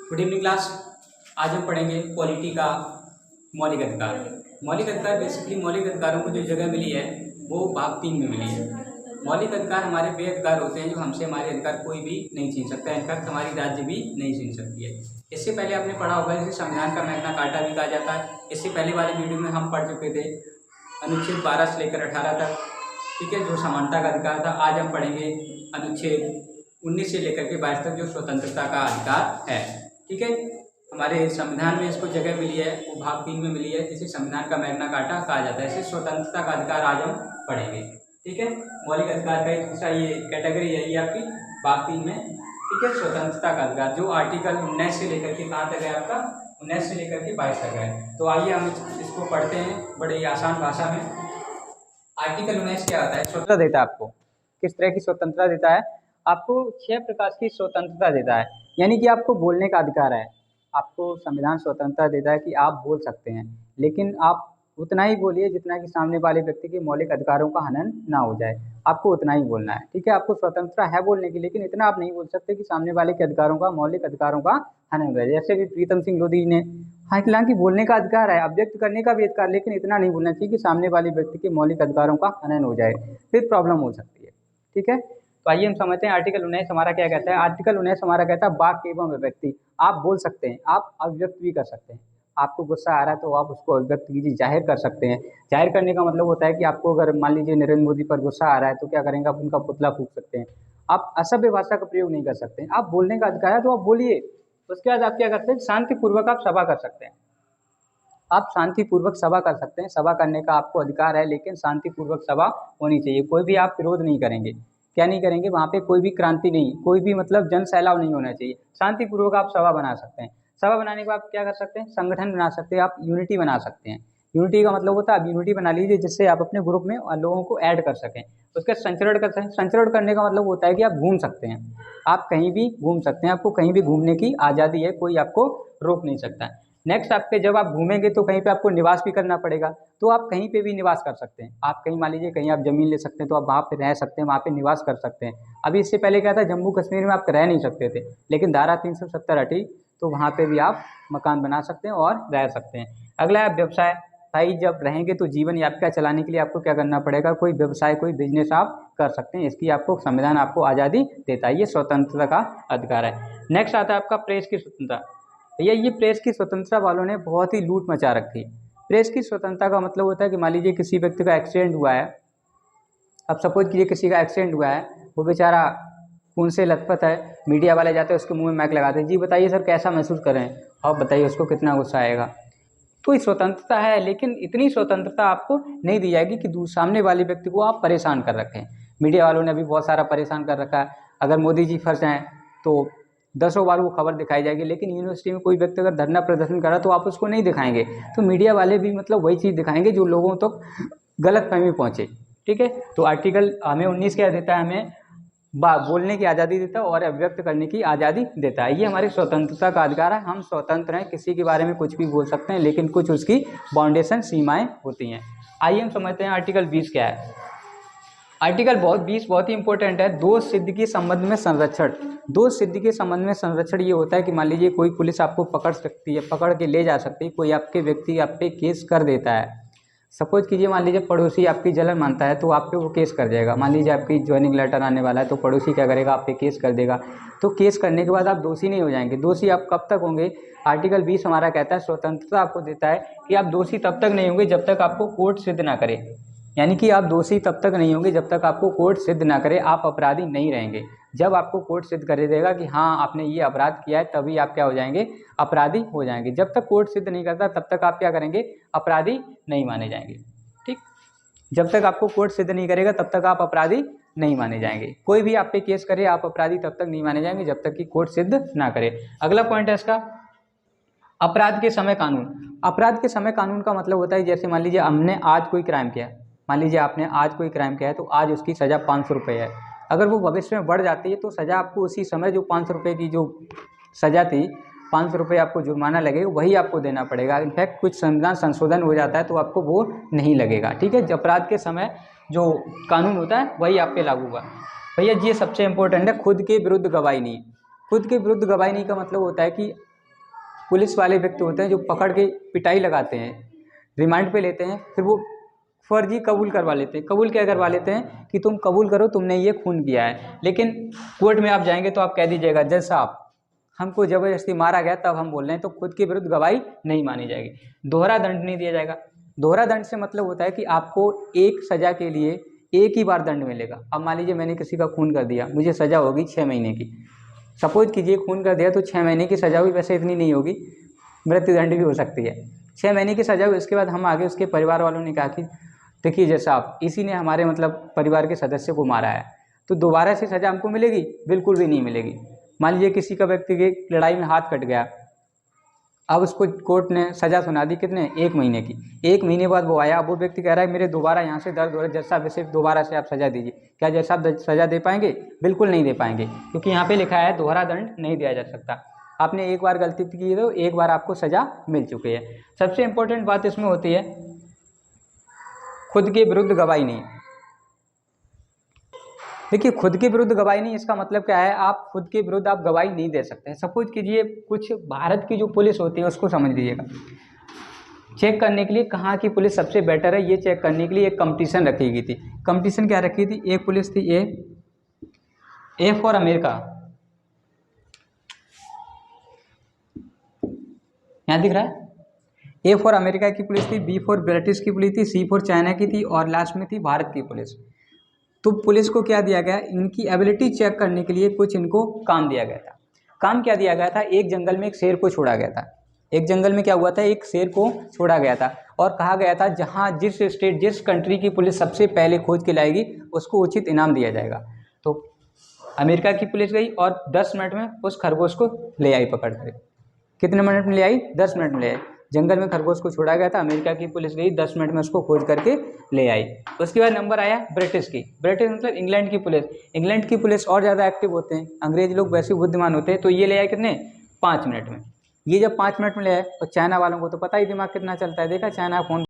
Good evening class. आज हम पढ़ेंगे पॉलिटी का मौलिक अधिकार। मौलिक अधिकार बेसिकली मौलिक अधिकारों को जो जगह मिली है वो भाग 3 में मिली है। मौलिक अधिकार हमारे वे अधिकार होते हैं जो हमसे हमारे अधिकार कोई भी नहीं छीन सकता है, इनफैक्ट हमारी राज्य भी नहीं छीन सकती है। इससे पहले आपने पढ़ा होगा इसे संविधान का मैग्ना कार्टा भी कहा जाता है। इससे पहले वाले वीडियो में हम पढ़ चुके थे अनुच्छेद 12 से लेकर 18 तक, ठीक है, जो समानता का अधिकार था। आज हम पढ़ेंगे अनुच्छेद 19 से लेकर के 22 तक जो स्वतंत्रता का अधिकार है। ठीक है, हमारे संविधान में इसको जगह मिली है, वो भाग 3 में मिली है, जिसे संविधान का मैग्ना कार्टा कहा जाता है। इसे स्वतंत्रता का अधिकार आज हम पढ़ेंगे। ठीक है, मौलिक अधिकार का एक दूसरा ये कैटेगरी है, ये आपकी भाग 3 में। ठीक है, स्वतंत्रता का अधिकार जो आर्टिकल 19 से लेकर के कहाँ तक है आपका, 19 से लेकर के 22 तक है। तो आइए हम इसको पढ़ते हैं बड़े ही आसान भाषा में। आर्टिकल 19 क्या होता है? स्वतंत्रता देता है आपको। किस तरह की स्वतंत्रता देता है? आपको 6 प्रकार की स्वतंत्रता देता है। यानी कि आपको बोलने का अधिकार है। आपको संविधान स्वतंत्रता देता है कि आप बोल सकते हैं, लेकिन आप उतना ही बोलिए जितना कि सामने वाले व्यक्ति के मौलिक अधिकारों का हनन ना हो जाए। आपको उतना ही बोलना है। ठीक है, आपको स्वतंत्रता है बोलने की, लेकिन इतना आप नहीं बोल सकते कि सामने वाले के अधिकारों का, मौलिक अधिकारों का हनन हो जाए। जैसे भी प्रीतम सिंह लोधी ने, हालांकि बोलने का अधिकार है, अभिव्यक्त करने का भी अधिकार, लेकिन इतना नहीं बोलना चाहिए कि सामने वाले व्यक्ति के मौलिक अधिकारों का हनन हो जाए, फिर प्रॉब्लम हो सकती है। ठीक है, तो आइए हम समझते हैं आर्टिकल 19 हमारा क्या कहता है। आर्टिकल 19 हमारा कहता है वाक एवं अभिव्यक्ति। आप बोल सकते हैं, आप अभिव्यक्त भी कर सकते हैं। आपको गुस्सा आ रहा है तो आप उसको अभिव्यक्त कीजिए, जाहिर कर सकते हैं। जाहिर करने का मतलब होता है कि आपको अगर मान लीजिए नरेंद्र मोदी पर गुस्सा आ रहा है तो क्या करेंगे, आप उनका पुतला फूंक सकते हैं। आप असभ्य भाषा का प्रयोग नहीं कर सकते। आप बोलने का अधिकार है तो आप बोलिए। उसके बाद आप क्या करते हैं, शांतिपूर्वक आप सभा कर सकते हैं। आप शांतिपूर्वक सभा कर सकते हैं। सभा करने का आपको अधिकार है, लेकिन शांतिपूर्वक सभा होनी चाहिए। कोई भी आप विरोध नहीं करेंगे। क्या नहीं करेंगे? वहाँ पे कोई भी क्रांति नहीं, कोई भी मतलब जन सैलाब नहीं होना चाहिए। शांतिपूर्वक आप सभा बना सकते हैं। सभा बनाने के बाद क्या कर सकते हैं, संगठन बना सकते हैं, आप यूनिटी बना सकते हैं। यूनिटी का मतलब होता है आप यूनिटी बना लीजिए जिससे आप अपने ग्रुप में लोगों को ऐड कर सकें। उसका संचरण कर सकें। संचरण करने का मतलब होता है कि आप घूम सकते हैं। आप कहीं भी घूम सकते हैं, आपको कहीं भी घूमने की आज़ादी है, कोई आपको रोक नहीं सकता है। नेक्स्ट, आपके जब आप घूमेंगे तो कहीं पे आपको निवास भी करना पड़ेगा, तो आप कहीं पे भी निवास कर सकते हैं। आप कहीं मान लीजिए कहीं आप ज़मीन ले सकते हैं तो आप वहाँ पे रह सकते हैं, वहाँ पे निवास कर सकते हैं। अभी इससे पहले क्या था, जम्मू कश्मीर में आप रह नहीं सकते थे, लेकिन धारा 370 हटी तो वहाँ पे भी आप मकान बना सकते हैं और रह सकते हैं। अगला है व्यवसाय। भाई जब रहेंगे तो जीवन यापका चलाने के लिए आपको क्या करना पड़ेगा, कोई व्यवसाय, कोई बिजनेस आप कर सकते हैं। इसकी आपको संविधान आपको आज़ादी देता है। ये स्वतंत्रता का अधिकार है। नेक्स्ट आता है आपका प्रेस की स्वतंत्रता। भैया ये प्रेस की स्वतंत्रता वालों ने बहुत ही लूट मचा रखी। प्रेस की स्वतंत्रता का मतलब होता है कि मान लीजिए किसी व्यक्ति का एक्सीडेंट हुआ है। अब सपोज कीजिए किसी का एक्सीडेंट हुआ है, वो बेचारा खून से लथपथ है, मीडिया वाले जाते हैं उसके मुंह में माइक लगाते हैं, जी बताइए सर कैसा महसूस कर रहे हैं, आप बताइए उसको कितना गुस्सा आएगा। तो ये स्वतंत्रता है, लेकिन इतनी स्वतंत्रता आपको नहीं दी जाएगी कि सामने वाले व्यक्ति को आप परेशान कर रखें। मीडिया वालों ने अभी बहुत सारा परेशान कर रखा है। अगर मोदी जी फंस जाएँ तो 10 बार वो खबर दिखाई जाएगी, लेकिन यूनिवर्सिटी में कोई व्यक्ति अगर धरना प्रदर्शन कर रहा तो आप उसको नहीं दिखाएंगे। तो मीडिया वाले भी मतलब वही चीज़ दिखाएंगे जो लोगों तक गलतफहमी पहुँचे। ठीक है, तो आर्टिकल हमें 19 क्या देता है, हमें बोलने की आज़ादी देता है और अभिव्यक्त करने की आज़ादी देता है। ये हमारी स्वतंत्रता का अधिकार है। हम स्वतंत्र हैं, किसी के बारे में कुछ भी बोल सकते हैं, लेकिन कुछ उसकी बाउंडेशन, सीमाएं होती हैं। आइए हम समझते हैं आर्टिकल 20 क्या है। आर्टिकल 20 बहुत ही इंपॉर्टेंट है। दोष सिद्ध के संबंध में संरक्षण। दोष सिद्ध के संबंध में संरक्षण ये होता है कि मान लीजिए कोई पुलिस आपको पकड़ सकती है, पकड़ के ले जा सकती है, कोई आपके व्यक्ति आप पे केस कर देता है। सपोज कीजिए मान लीजिए पड़ोसी आपकी जलन मानता है तो आप पे वो केस कर जाएगा। मान लीजिए आपकी ज्वाइनिंग लेटर आने वाला है तो पड़ोसी क्या करेगा, आप पे केस कर देगा। तो केस करने के बाद आप दोषी नहीं हो जाएंगे। दोषी आप कब तक होंगे? आर्टिकल 20 हमारा कहता है स्वतंत्रता आपको देता है कि आप दोषी तब तक नहीं होंगे जब तक आपको कोर्ट सिद्ध ना करे। यानी कि आप दोषी तब तक नहीं होंगे जब तक आपको कोर्ट सिद्ध ना करे। आप अपराधी नहीं रहेंगे। जब आपको कोर्ट सिद्ध कर देगा कि हाँ आपने ये अपराध किया है, तभी आप क्या हो जाएंगे, अपराधी हो जाएंगे। जब तक कोर्ट सिद्ध नहीं करता तब तक आप क्या करेंगे, अपराधी नहीं माने जाएंगे। ठीक, जब तक आपको कोर्ट सिद्ध नहीं करेगा तब तक आप अपराधी नहीं माने जाएंगे। कोई भी आप पे केस करे, आप अपराधी तब तक नहीं माने जाएंगे जब तक कि कोर्ट सिद्ध ना करे। अगला पॉइंट है इसका अपराध के समय कानून। अपराध के समय कानून का मतलब होता है जैसे मान लीजिए हमने आज कोई क्राइम किया, मान लीजिए आपने आज कोई क्राइम किया है तो आज उसकी सज़ा 500 रुपये है। अगर वो भविष्य में बढ़ जाती है तो सज़ा आपको उसी समय जो 500 रुपये की जो सज़ा थी, 500 रुपये आपको जुर्माना लगेगा, वही आपको देना पड़ेगा। इनफैक्ट कुछ संविधान संशोधन हो जाता है तो आपको वो नहीं लगेगा। ठीक है, अपराध के समय जो कानून होता है वही आप पे लागू होगा। भैया ये सबसे इंपॉर्टेंट है, खुद के विरुद्ध गवाही नहीं। खुद के विरुद्ध गवाही नहीं का मतलब होता है कि पुलिस वाले व्यक्ति होते हैं जो पकड़ के पिटाई लगाते हैं, रिमांड पे लेते हैं, फिर वो फर्जी कबूल करवा लेते हैं। कबूल क्या करवा लेते हैं कि तुम कबूल करो तुमने ये खून किया है, लेकिन कोर्ट में आप जाएंगे तो आप कह दीजिएगा जज साहब हमको ज़बरदस्ती मारा गया तब हम बोल रहे हैं, तो खुद के विरुद्ध गवाही नहीं मानी जाएगी, दोहरा दंड नहीं दिया जाएगा। दोहरा दंड से मतलब होता है कि आपको एक सज़ा के लिए एक ही बार दंड मिलेगा। अब मान लीजिए मैंने किसी का खून कर दिया, मुझे सज़ा होगी 6 महीने की, सपोज कीजिए खून कर दिया तो 6 महीने की सज़ा हुई, वैसे इतनी नहीं होगी, मृत्युदंड भी हो सकती है। 6 महीने की सज़ा हुई, उसके बाद हम आगे उसके परिवार वालों ने कहा कि देखिए जज साहब इसी ने हमारे मतलब परिवार के सदस्य को मारा है, तो दोबारा से सज़ा हमको मिलेगी? बिल्कुल भी नहीं मिलेगी। मान लीजिए किसी का व्यक्ति की लड़ाई में हाथ कट गया, अब उसको कोर्ट ने सज़ा सुना दी कितने, 1 महीने की। 1 महीने बाद वो आया, अब वो व्यक्ति कह रहा है मेरे दोबारा यहाँ से दर्द हो रहा है, जज साहब इसे दोबारा से आप सज़ा दीजिए। क्या जज साहब सज़ा दे पाएंगे? बिल्कुल नहीं दे पाएंगे, क्योंकि यहाँ पे लिखा है दोहरा दंड नहीं दिया जा सकता। आपने एक बार गलती की तो एक बार आपको सज़ा मिल चुकी है। सबसे इम्पोर्टेंट बात इसमें होती है खुद के विरुद्ध गवाही नहीं। देखिए खुद के विरुद्ध गवाही नहीं, इसका मतलब क्या है, आप खुद के विरुद्ध आप गवाही नहीं दे सकते। सपोज कीजिए कुछ भारत की जो पुलिस होती है उसको समझ लीजिएगा, चेक करने के लिए कहाँ की पुलिस सबसे बेटर है, ये चेक करने के लिए एक कंपटीशन रखी गई थी। कंपटीशन क्या रखी थी? एक पुलिस थी ए फॉर अमेरिका, यहाँ दिख रहा है, ए फॉर अमेरिका की पुलिस थी, बी फॉर ब्रिटिश की पुलिस थी, सी फॉर चाइना की थी और लास्ट में थी भारत की पुलिस। तो पुलिस को क्या दिया गया, इनकी एबिलिटी चेक करने के लिए कुछ इनको काम दिया गया था। काम क्या दिया गया था? एक जंगल में एक शेर को छोड़ा गया था। एक जंगल में क्या हुआ था, एक शेर को छोड़ा गया था और कहा गया था जहाँ जिस स्टेट जिस कंट्री की पुलिस सबसे पहले खोज के लाएगी उसको उचित इनाम दिया जाएगा। तो अमेरिका की पुलिस गई और 10 मिनट में उस खरगोश को ले आई पकड़ कर। कितने मिनट में ले आई? 10 मिनट में ले आई। जंगल में खरगोश को छोड़ा गया था, अमेरिका की पुलिस गई 10 मिनट में उसको खोज करके ले आई। उसके बाद नंबर आया ब्रिटिश की। ब्रिटिश मतलब इंग्लैंड की पुलिस। इंग्लैंड की पुलिस और ज़्यादा एक्टिव होते हैं, अंग्रेज लोग वैसे बुद्धिमान होते हैं, तो ये ले आए कितने? 5 मिनट में। ये जब 5 मिनट में ले आए, और चाइना वालों को तो पता ही दिमाग कितना चलता है, देखा चाइना फोन